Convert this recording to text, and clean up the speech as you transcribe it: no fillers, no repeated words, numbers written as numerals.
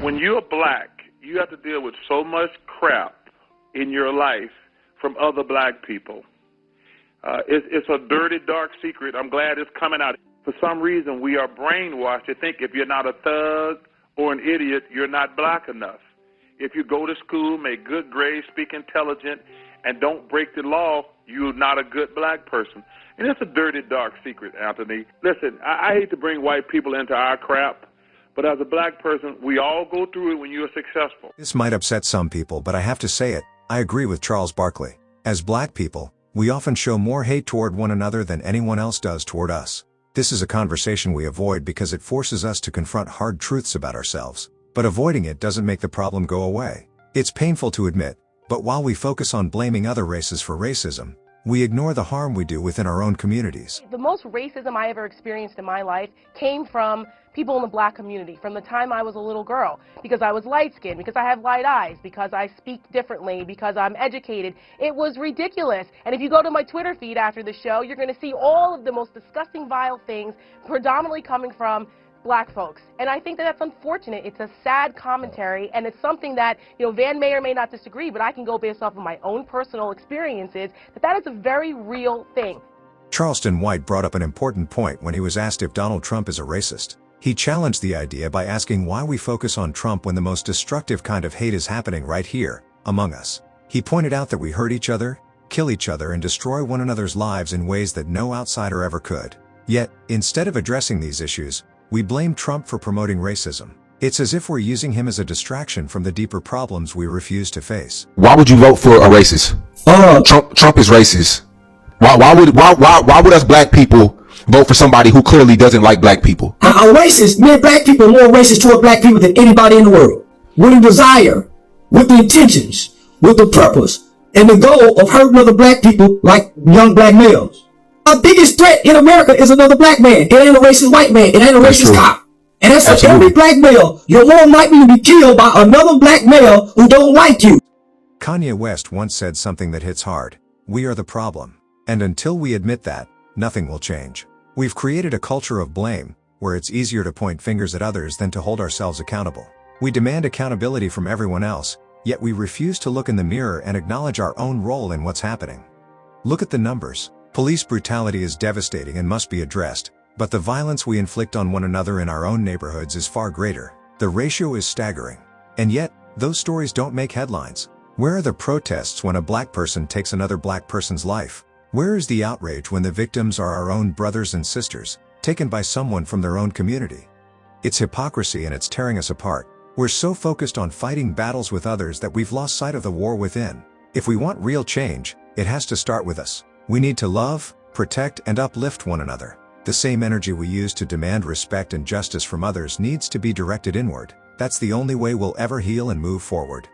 When you're black, you have to deal with so much crap in your life from other black people. It's a dirty, dark secret. I'm glad it's coming out. For some reason, we are brainwashed to think if you're not a thug or an idiot, you're not black enough. If you go to school, make good grades, speak intelligent, and don't break the law, you're not a good black person. And it's a dirty, dark secret, Anthony. Listen, I hate to bring white people into our crap, but as a black person, we all go through it when you're successful. This might upset some people, but I have to say it. I agree with Charles Barkley. As black people, we often show more hate toward one another than anyone else does toward us. This is a conversation we avoid because it forces us to confront hard truths about ourselves. But avoiding it doesn't make the problem go away. It's painful to admit, but while we focus on blaming other races for racism, we ignore the harm we do within our own communities. The most racism I ever experienced in my life came from people in the black community, from the time I was a little girl, because I was light-skinned, because I have light eyes, because I speak differently, because I'm educated. It was ridiculous. And if you go to my Twitter feed after the show, you're going to see all of the most disgusting, vile things predominantly coming from black folks. And I think that that's unfortunate. It's a sad commentary, and it's something that, Van may or may not disagree, but I can go based off of my own personal experiences, that is a very real thing. Charleston White brought up an important point when he was asked if Donald Trump is a racist. He challenged the idea by asking why we focus on Trump when the most destructive kind of hate is happening right here, among us. He pointed out that we hurt each other, kill each other, and destroy one another's lives in ways that no outsider ever could. Yet, instead of addressing these issues, we blame Trump for promoting racism. It's as if we're using him as a distraction from the deeper problems we refuse to face. Why would you vote for a racist? Trump is racist. Why would us black people vote for somebody who clearly doesn't like black people? I'm racist. Me and black people are more racist toward black people than anybody in the world. With a desire, with the intentions, with the purpose, and the goal of hurting other black people like young black males. Our biggest threat in America is another black man. It ain't a racist white man. It ain't a racist cop. And that's for every black male. You're more likely to be killed by another black male who don't like you. Kanye West once said something that hits hard. We are the problem. And until we admit that, nothing will change. We've created a culture of blame, where it's easier to point fingers at others than to hold ourselves accountable. We demand accountability from everyone else, yet we refuse to look in the mirror and acknowledge our own role in what's happening. Look at the numbers. Police brutality is devastating and must be addressed, but the violence we inflict on one another in our own neighborhoods is far greater. The ratio is staggering. And yet, those stories don't make headlines. Where are the protests when a black person takes another black person's life? Where is the outrage when the victims are our own brothers and sisters, taken by someone from their own community? It's hypocrisy, and it's tearing us apart. We're so focused on fighting battles with others that we've lost sight of the war within. If we want real change, it has to start with us. We need to love, protect, and uplift one another. The same energy we use to demand respect and justice from others needs to be directed inward. That's the only way we'll ever heal and move forward.